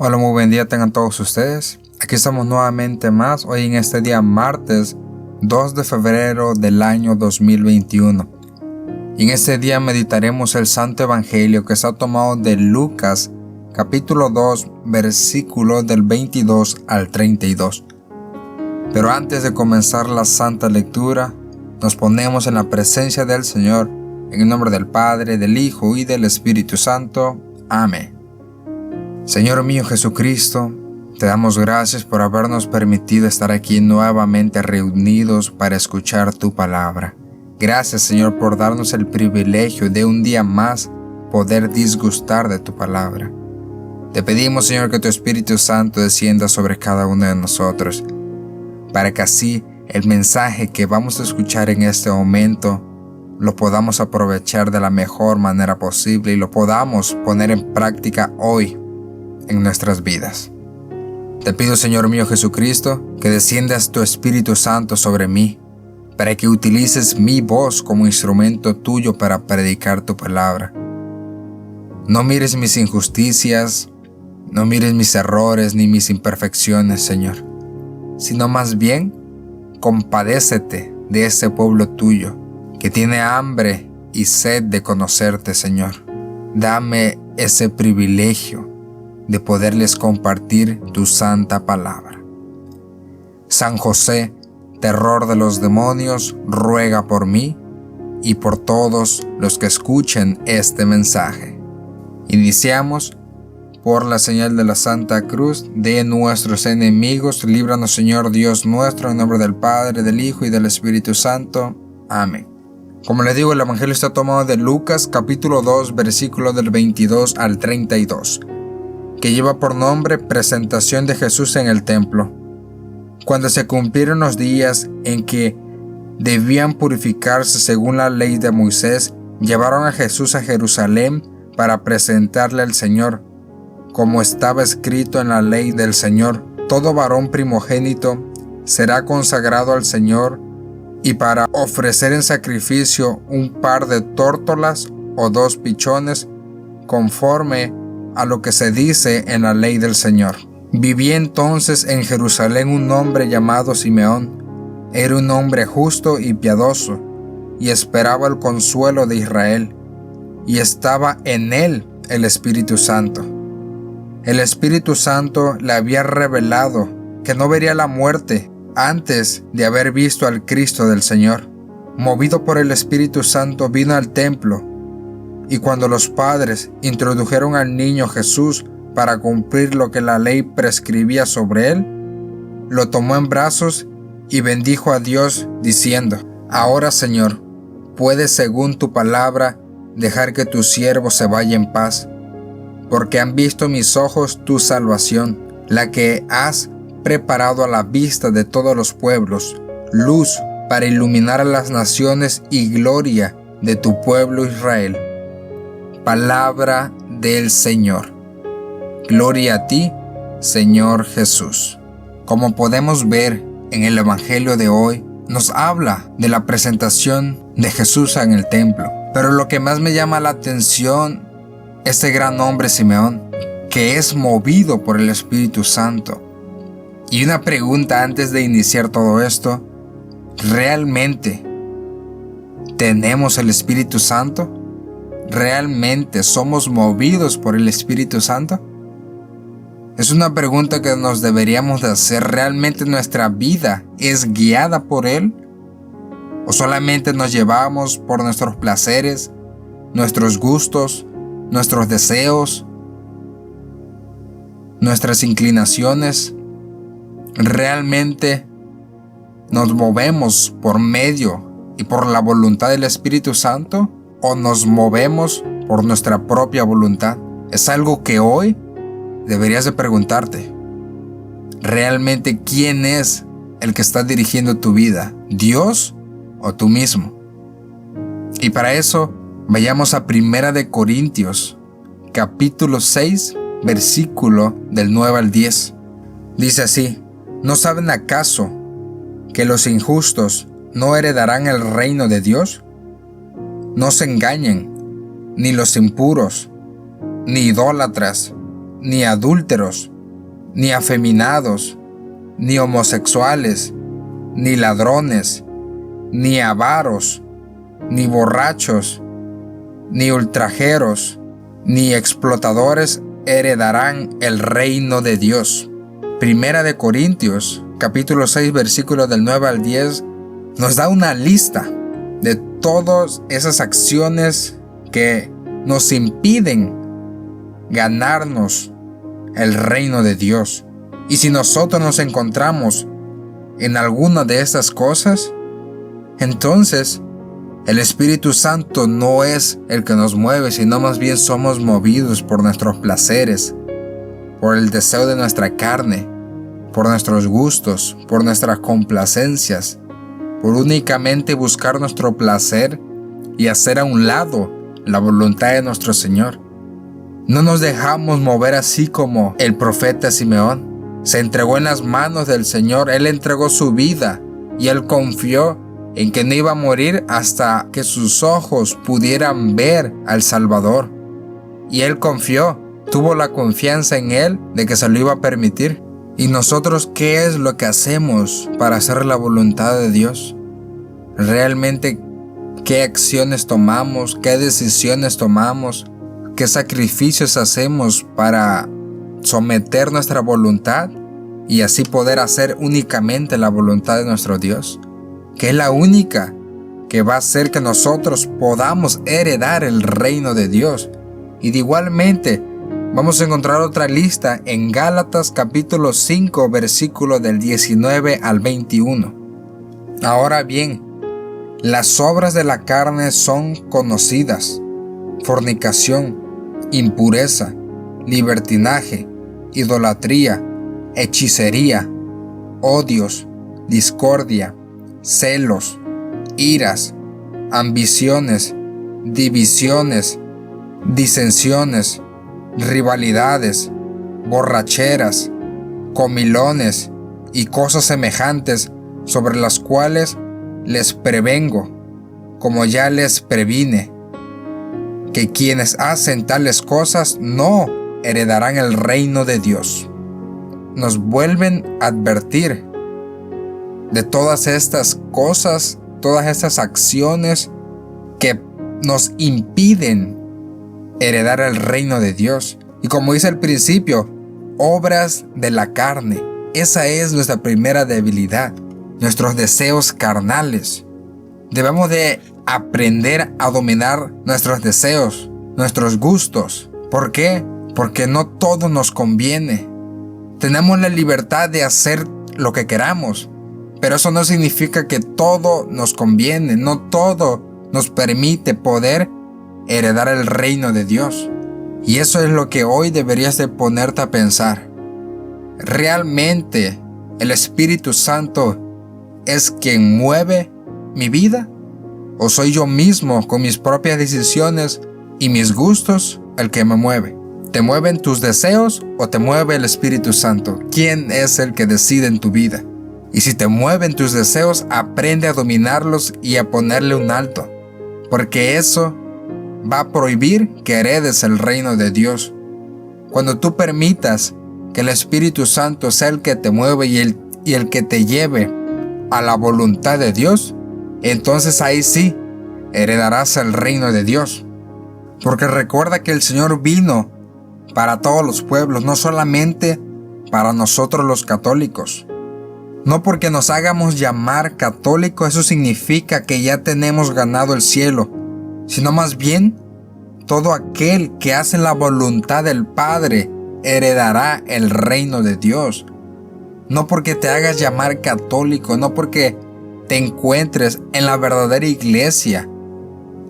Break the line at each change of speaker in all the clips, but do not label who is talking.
Hola, muy buen día tengan todos ustedes. Aquí estamos nuevamente más, hoy en este día martes 2 de febrero del año 2021. Y en este día meditaremos el Santo Evangelio que está tomado de Lucas, capítulo 2, versículos del 22 al 32. Pero antes de comenzar la santa lectura, nos ponemos en la presencia del Señor, en el nombre del Padre, del Hijo y del Espíritu Santo. Amén. Señor mío Jesucristo, te damos gracias por habernos permitido estar aquí nuevamente reunidos para escuchar tu palabra. Gracias, Señor, por darnos el privilegio de un día más poder disgustar de tu palabra. Te pedimos, Señor, que tu Espíritu Santo descienda sobre cada uno de nosotros, para que así el mensaje que vamos a escuchar en este momento lo podamos aprovechar de la mejor manera posible y lo podamos poner en práctica hoy en nuestras vidas. Te pido, Señor mío Jesucristo, que desciendas tu Espíritu Santo sobre mí, para que utilices mi voz como instrumento tuyo para predicar tu palabra. No mires mis injusticias, no mires mis errores ni mis imperfecciones, Señor, sino más bien compadécete de este pueblo tuyo, que tiene hambre y sed de conocerte, Señor. Dame ese privilegio de poderles compartir tu santa palabra. San José, terror de los demonios, ruega por mí y por todos los que escuchen este mensaje. Iniciamos. Por la señal de la Santa Cruz de nuestros enemigos, líbranos, Señor Dios nuestro, en nombre del Padre, del Hijo y del Espíritu Santo. Amén. Como les digo, el Evangelio está tomado de Lucas, capítulo 2, versículos del 22 al 32. Que lleva por nombre Presentación de Jesús en el templo. Cuando se cumplieron los días en que debían purificarse según la ley de Moisés, llevaron a Jesús a Jerusalén para presentarle al Señor, como estaba escrito en la ley del Señor: todo varón primogénito será consagrado al Señor, y para ofrecer en sacrificio un par de tórtolas o 2 pichones, conforme a lo que se dice en la ley del Señor. Vivía entonces en Jerusalén un hombre llamado Simeón. Era un hombre justo y piadoso, y esperaba el consuelo de Israel, y estaba en él el Espíritu Santo. El Espíritu Santo le había revelado que no vería la muerte antes de haber visto al Cristo del Señor. Movido por el Espíritu Santo, vino al templo. Y cuando los padres introdujeron al niño Jesús para cumplir lo que la ley prescribía sobre él, lo tomó en brazos y bendijo a Dios diciendo: ahora, Señor, puedes, según tu palabra, dejar que tu siervo se vaya en paz, porque han visto mis ojos tu salvación, la que has preparado a la vista de todos los pueblos, luz para iluminar a las naciones y gloria de tu pueblo Israel. Palabra del Señor. Gloria a ti, Señor Jesús. Como podemos ver en el Evangelio de hoy, nos habla de la presentación de Jesús en el templo. Pero lo que más me llama la atención, este gran hombre Simeón, que es movido por el Espíritu Santo. Y una pregunta antes de iniciar todo esto: ¿realmente tenemos el Espíritu Santo? ¿Realmente somos movidos por el Espíritu Santo? Es una pregunta que nos deberíamos de hacer. ¿Realmente nuestra vida es guiada por Él? ¿O solamente nos llevamos por nuestros placeres, nuestros gustos, nuestros deseos, nuestras inclinaciones? ¿Realmente nos movemos por medio y por la voluntad del Espíritu Santo? ¿O nos movemos por nuestra propia voluntad? Es algo que hoy deberías de preguntarte. ¿Realmente quién es el que está dirigiendo tu vida? ¿Dios o tú mismo? Y para eso, vayamos a 1 de Corintios, capítulo 6, versículo del 9 al 10. Dice así: ¿no saben acaso que los injustos no heredarán el reino de Dios? No se engañen, ni los impuros, ni idólatras, ni adúlteros, ni afeminados, ni homosexuales, ni ladrones, ni avaros, ni borrachos, ni ultrajeros, ni explotadores heredarán el reino de Dios. Primera de Corintios, capítulo 6, versículos del 9 al 10, nos da una lista de todas esas acciones que nos impiden ganarnos el reino de Dios. Y si nosotros nos encontramos en alguna de estas cosas, entonces el Espíritu Santo no es el que nos mueve, sino más bien somos movidos por nuestros placeres, por el deseo de nuestra carne, por nuestros gustos, por nuestras complacencias, por únicamente buscar nuestro placer y hacer a un lado la voluntad de nuestro Señor. No nos dejamos mover así como el profeta Simeón. Se entregó en las manos del Señor, él entregó su vida y él confió en que no iba a morir hasta que sus ojos pudieran ver al Salvador. Y él confió, tuvo la confianza en él de que se lo iba a permitir. ¿Y nosotros qué es lo que hacemos para hacer la voluntad de Dios? ¿Realmente qué acciones tomamos? ¿Qué decisiones tomamos? ¿Qué sacrificios hacemos para someter nuestra voluntad y así poder hacer únicamente la voluntad de nuestro Dios? Que es la única que va a hacer que nosotros podamos heredar el reino de Dios. Y de igualmente vamos a encontrar otra lista en Gálatas capítulo 5 versículo del 19 al 21. Ahora bien, las obras de la carne son conocidas: fornicación, impureza, libertinaje, idolatría, hechicería, odios, discordia, celos, iras, ambiciones, divisiones, disensiones, rivalidades, borracheras, comilones y cosas semejantes, sobre las cuales les prevengo, como ya les previne, que quienes hacen tales cosas no heredarán el reino de Dios. Nos vuelven a advertir de todas estas cosas, todas estas acciones que nos impiden heredar el reino de Dios. Y como dice al principio, obras de la carne. Esa es nuestra primera debilidad, nuestros deseos carnales. Debemos de aprender a dominar nuestros deseos, nuestros gustos. ¿Por qué? Porque no todo nos conviene. Tenemos la libertad de hacer lo que queramos, pero eso no significa que todo nos conviene, no todo nos permite poder heredar el reino de Dios. Y eso es lo que hoy deberías de ponerte a pensar. ¿Realmente el Espíritu Santo es quien mueve mi vida? ¿O soy yo mismo con mis propias decisiones y mis gustos el que me mueve? ¿Te mueven tus deseos o te mueve el Espíritu Santo? ¿Quién es el que decide en tu vida? Y si te mueven tus deseos, aprende a dominarlos y a ponerle un alto, porque eso va a prohibir que heredes el reino de Dios. Cuando tú permitas que el Espíritu Santo sea el que te mueve y el que te lleve a la voluntad de Dios, entonces ahí sí heredarás el reino de Dios. Porque recuerda que el Señor vino para todos los pueblos, no solamente para nosotros los católicos. No porque nos hagamos llamar católicos eso significa que ya tenemos ganado el cielo, sino más bien todo aquel que hace la voluntad del Padre heredará el reino de Dios. No porque te hagas llamar católico, no porque te encuentres en la verdadera iglesia,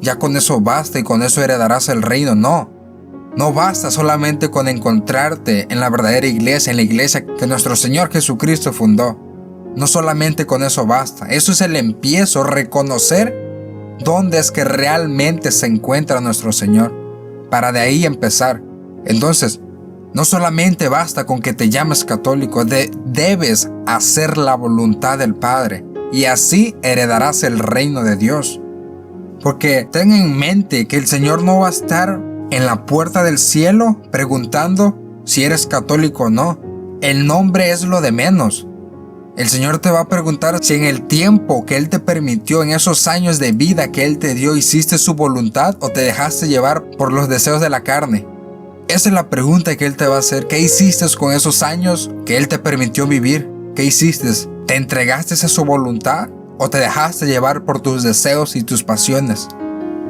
ya con eso basta y con eso heredarás el reino. No basta solamente con encontrarte en la verdadera iglesia, en la iglesia que nuestro Señor Jesucristo fundó. No solamente con eso basta. Eso es el empiezo, reconocer dónde es que realmente se encuentra nuestro Señor, para de ahí empezar. Entonces, no solamente basta con que te llames católico, debes hacer la voluntad del Padre, y así heredarás el reino de Dios. Porque ten en mente que el Señor no va a estar en la puerta del cielo preguntando si eres católico o no. el nombre es lo de menos. El Señor te va a preguntar si en el tiempo que Él te permitió, en esos años de vida que Él te dio, hiciste su voluntad o te dejaste llevar por los deseos de la carne. Esa es la pregunta que Él te va a hacer. ¿Qué hiciste con esos años que Él te permitió vivir? ¿Qué hiciste? ¿Te entregaste a su voluntad o te dejaste llevar por tus deseos y tus pasiones?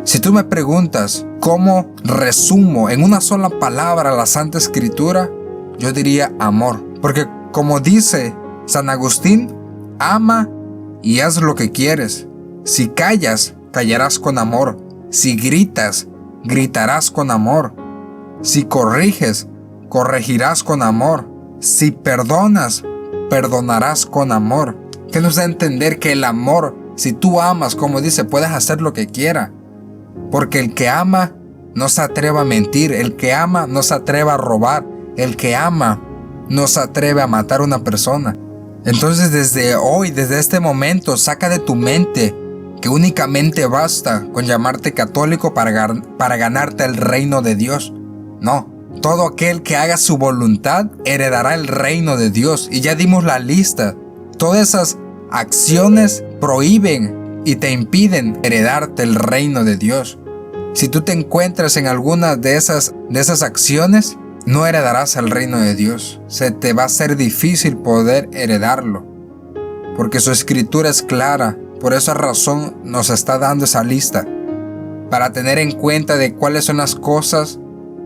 Si tú me preguntas cómo resumo en una sola palabra la Santa Escritura, yo diría amor. Porque como dice San Agustín, ama y haz lo que quieres. Si callas, callarás con amor. Si gritas, gritarás con amor. Si corriges, corregirás con amor. Si perdonas, perdonarás con amor. ¿Qué nos da a entender? Que el amor, si tú amas, como dice, puedes hacer lo que quieras. Porque el que ama no se atreve a mentir. El que ama no se atreve a robar. El que ama no se atreve a matar a una persona. Entonces desde hoy, desde este momento, saca de tu mente que únicamente basta con llamarte católico para ganarte el reino de Dios. No, todo aquel que haga su voluntad heredará el reino de Dios. Y ya dimos la lista. Todas esas acciones prohíben y te impiden heredarte el reino de Dios. Si tú te encuentras en alguna de esas acciones, no heredarás el reino de Dios. Se te va a ser difícil poder heredarlo, porque su escritura es clara. Por esa razón nos está dando esa lista, para tener en cuenta de cuáles son las cosas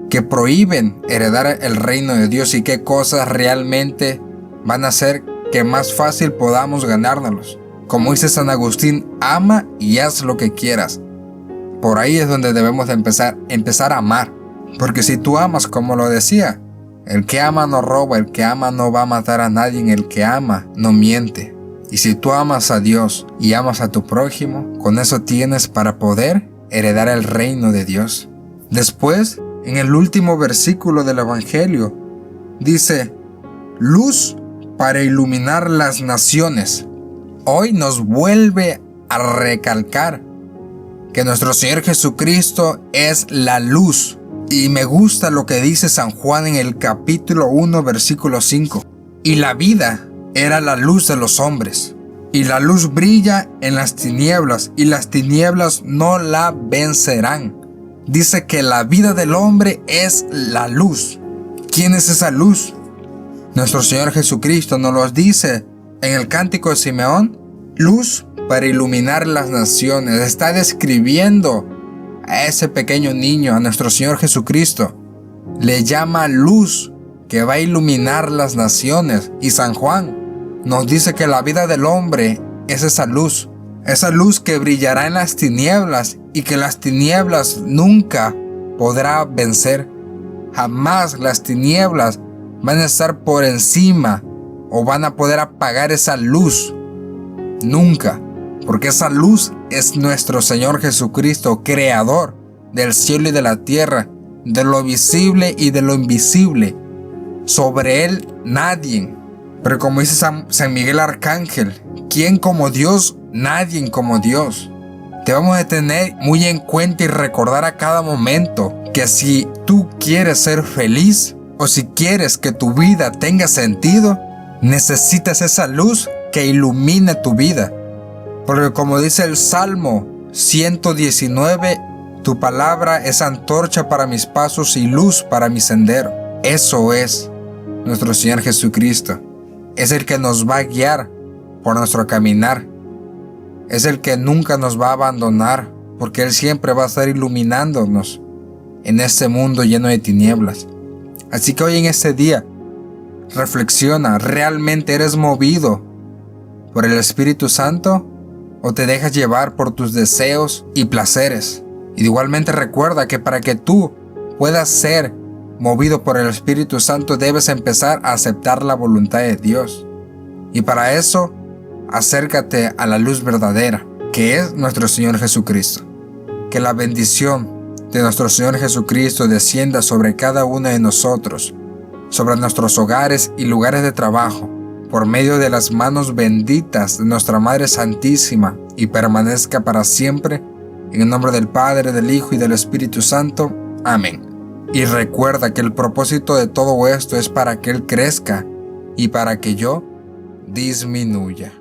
que prohíben heredar el reino de Dios y qué cosas realmente van a hacer que más fácil podamos ganárnoslos. Como dice San Agustín, ama y haz lo que quieras. Por ahí es donde debemos de empezar a amar. Porque si tú amas, como lo decía, el que ama no roba, el que ama no va a matar a nadie, el que ama no miente. Y si tú amas a Dios y amas a tu prójimo, con eso tienes para poder heredar el reino de Dios. Después, en el último versículo del Evangelio, dice, luz para iluminar las naciones. Hoy nos vuelve a recalcar que nuestro Señor Jesucristo es la luz. Y me gusta lo que dice San Juan en el capítulo 1, versículo 5. Y la vida era la luz de los hombres. Y la luz brilla en las tinieblas, y las tinieblas no la vencerán. Dice que la vida del hombre es la luz. ¿Quién es esa luz? Nuestro Señor Jesucristo nos lo dice en el Cántico de Simeón. Luz para iluminar las naciones. Está describiendo a ese pequeño niño, a nuestro Señor Jesucristo. Le llama luz que va a iluminar las naciones. Y San Juan nos dice que la vida del hombre es esa luz que brillará en las tinieblas y que las tinieblas nunca podrá vencer. Jamás las tinieblas van a estar por encima o van a poder apagar esa luz. Nunca. Porque esa luz es nuestro Señor Jesucristo, creador del cielo y de la tierra, de lo visible y de lo invisible. Sobre Él nadie. Pero como dice San Miguel Arcángel, ¿quién como Dios? Nadie como Dios. Debemos de tener muy en cuenta y recordar a cada momento que si tú quieres ser feliz o si quieres que tu vida tenga sentido, necesitas esa luz que ilumine tu vida. Porque como dice el Salmo 119, tu palabra es antorcha para mis pasos y luz para mi sendero. Eso es nuestro Señor Jesucristo. Es el que nos va a guiar por nuestro caminar. Es el que nunca nos va a abandonar, porque Él siempre va a estar iluminándonos en este mundo lleno de tinieblas. Así que hoy en este día, reflexiona, ¿realmente eres movido por el Espíritu Santo o te dejas llevar por tus deseos y placeres? Y igualmente recuerda que para que tú puedas ser movido por el Espíritu Santo debes empezar a aceptar la voluntad de Dios. Y para eso, acércate a la luz verdadera, que es nuestro Señor Jesucristo. Que la bendición de nuestro Señor Jesucristo descienda sobre cada uno de nosotros, sobre nuestros hogares y lugares de trabajo, por medio de las manos benditas de nuestra Madre Santísima, y permanezca para siempre, en el nombre del Padre, del Hijo y del Espíritu Santo. Amén. Y recuerda que el propósito de todo esto es para que Él crezca y para que yo disminuya.